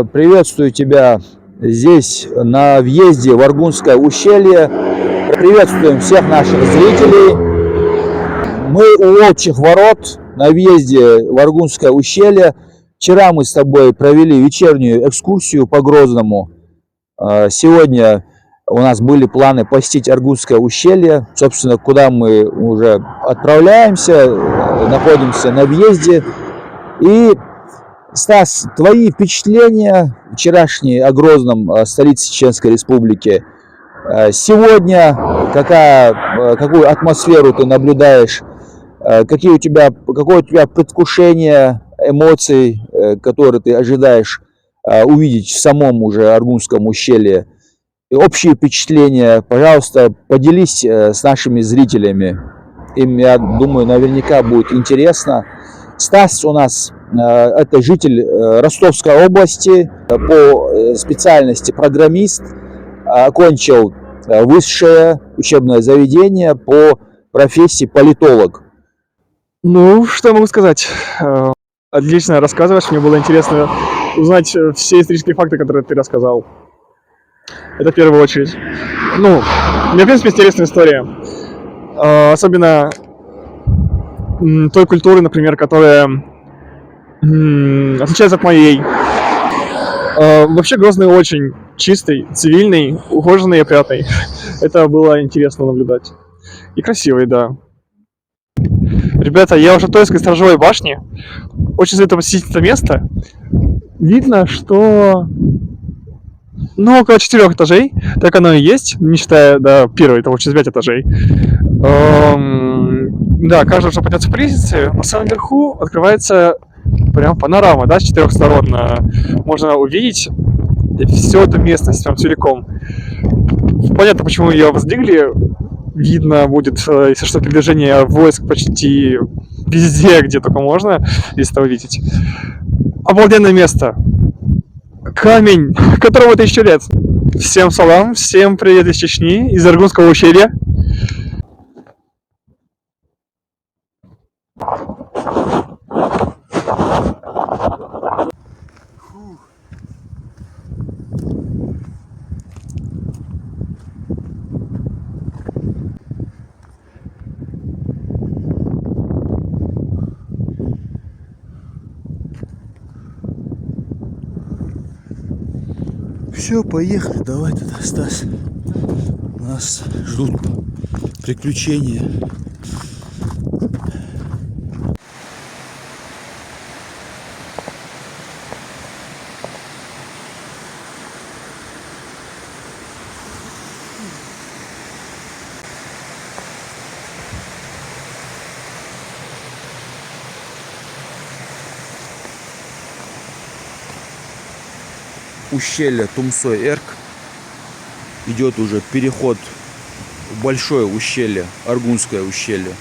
Приветствую тебя здесь, на въезде в Аргунское ущелье. Приветствуем всех наших зрителей. Мы у Волчьих ворот на въезде в Аргунское ущелье. Вчера мы с тобой провели вечернюю экскурсию по Грозному. Сегодня у нас были планы посетить Аргунское ущелье, собственно, куда мы уже отправляемся, находимся на въезде. И, Стас, твои впечатления вчерашние о Грозном, столице Чеченской Республики? Сегодня какую атмосферу ты наблюдаешь? Какое у тебя предвкушение эмоций, которые ты ожидаешь увидеть в самом уже Аргунском ущелье? И общие впечатления, пожалуйста, поделись с нашими зрителями. Им, я думаю, наверняка будет интересно. Стас у нас это житель Ростовской области, по специальности программист, окончил высшее учебное заведение по профессии политолог. Ну, что я могу сказать? Отлично рассказываешь, мне было интересно узнать все исторические факты, которые ты рассказал. Это в первую очередь. Ну, мне, в принципе, интересная история. Особенно той культуры, например, которая отличается от моей. Вообще Грозный очень чистый, цивильный, ухоженный и опрятный. Это было интересно наблюдать. И красивый, да. Ребята, я уже в Тойской сторожевой башне. Очень советую посетить это место. Видно, что около 4 этажей, так оно и есть, не считая до первой, это очень 5 этажей. Да, каждый нужно подняться по лестнице, на самом верху открывается прям панорама, да, с 4 сторон. Можно увидеть всю эту местность, прям целиком. Понятно, почему ее воздвигли. Видно будет, если что, передвижение войск почти везде, где только можно, если это увидеть. Обалденное место. Камень, которому 1000 лет. Всем салам, всем привет из Чечни, из Аргунского ущелья. Все, поехали, давай тогда, Стас. Нас ждут приключения. Ущелье Тумсой-Эрк. Идет уже переход в большое ущелье, Аргунское ущелье.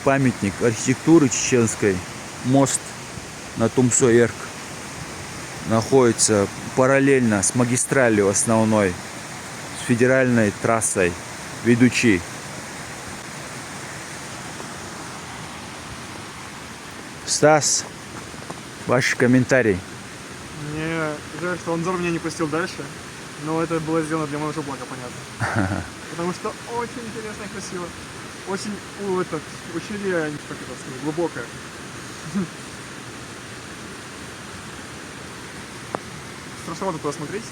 Памятник архитектуры чеченской, мост на Тумсой-Эрк, находится параллельно с магистралью основной, с федеральной трассой, ведущей. Стас, ваши комментарии. Мне жаль, что Анзор меня не пустил дальше, но это было сделано для моего блага, понятно. Потому что очень интересно и красиво. Очень ущелье, как это сказать, глубокое. Страшновато туда смотреть,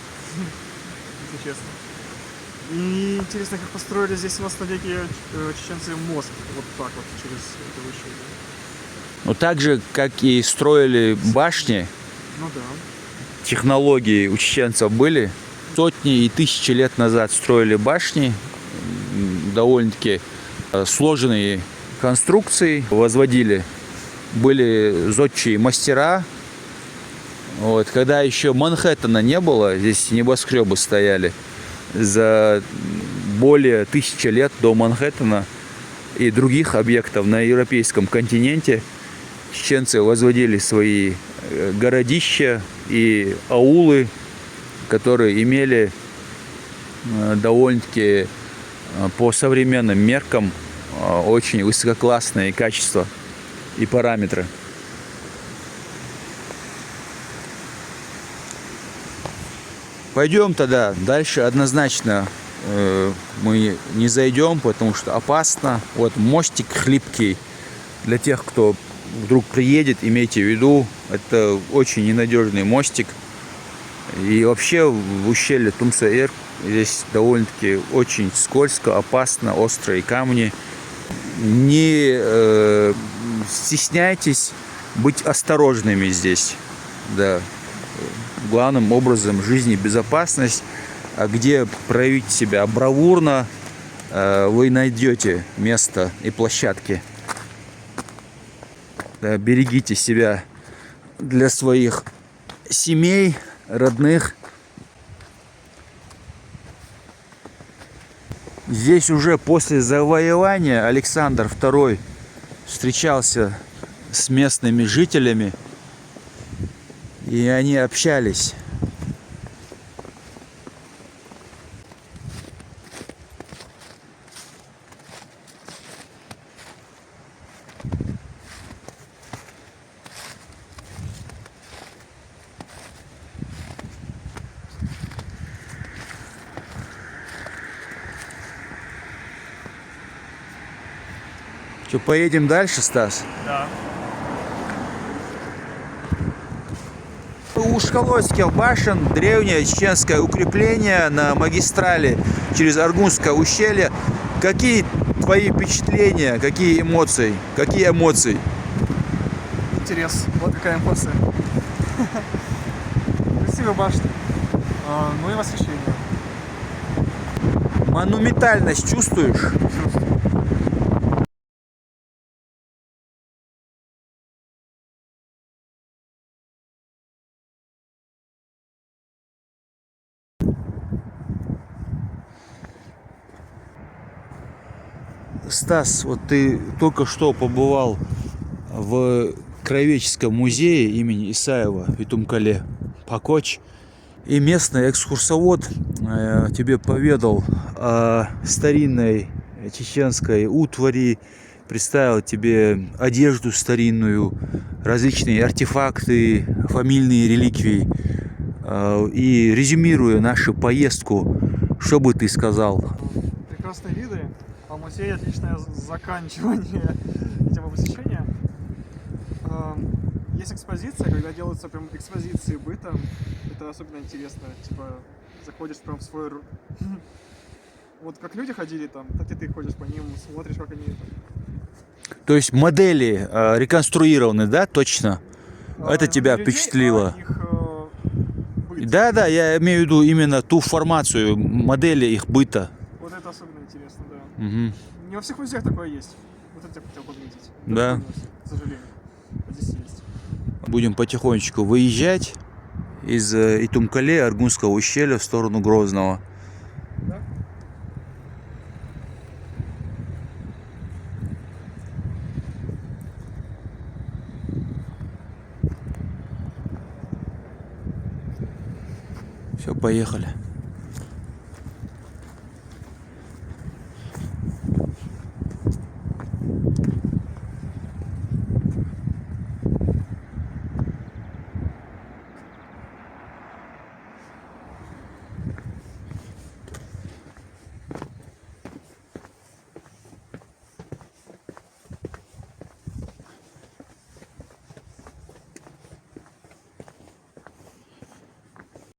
если честно. И интересно, как построили здесь в 17 веке чеченцы мост, вот так вот, через это ущелье. Ну, так же, как и строили башни, Ну да. технологии у чеченцев были. Сотни и тысячи лет назад строили башни, довольно-таки сложные конструкции возводили. Были зодчие мастера. Вот. Когда еще Манхэттена не было, здесь небоскребы стояли. За более 1000 лет до Манхэттена и других объектов на европейском континенте чеченцы возводили свои городища и аулы, которые имели довольно-таки по современным меркам очень высококлассные качества и параметры. Пойдем тогда. Дальше однозначно мы не зайдем, потому что опасно. Вот мостик хлипкий. Для тех, кто вдруг приедет, имейте в виду, это очень ненадежный мостик. И вообще в ущелье Тумса-Эр здесь довольно-таки очень скользко, опасно, острые камни. Не стесняйтесь быть осторожными здесь. Да. Главным образом жизни безопасность, а где проявить себя бравурно, вы найдете место и площадки. Да, берегите себя для своих семей, родных. Здесь уже после завоевания Александр II встречался с местными жителями, и они общались. Что, поедем дальше, Стас? Да. У Школойских башен древнее чеченское укрепление на магистрали через Аргунское ущелье. Какие твои впечатления, какие эмоции? Какие эмоции? Интерес. Вот какая эмоция. Красивая башня. Ну и восхищение. Монументальность чувствуешь? Чувствую. Стас, вот ты только что побывал в Краеведческом музее имени Исаева в Итумкале, Пакоч, и местный экскурсовод тебе поведал о старинной чеченской утвари, представил тебе одежду старинную, различные артефакты, фамильные реликвии. И резюмируя нашу поездку, что бы ты сказал? Прекрасные виды, а музей отличное заканчивание этого посещения. Есть экспозиция, когда делаются прям экспозиции быта, это особенно интересно, типа заходишь прям в свой... Вот как люди ходили там, так и ты ходишь по ним, смотришь, как они... То есть модели реконструированы, да, точно? Это тебя людей, впечатлило? их быт. Да, я имею в виду именно ту формацию, модели их быта. Вот это особенно интересно, да. Угу. Не во всех музеях такое есть. Вот это я хотел подметить. Да. К сожалению. А здесь есть. Будем потихонечку выезжать из Итумкале, Аргунского ущелья в сторону Грозного. Да? Все, поехали.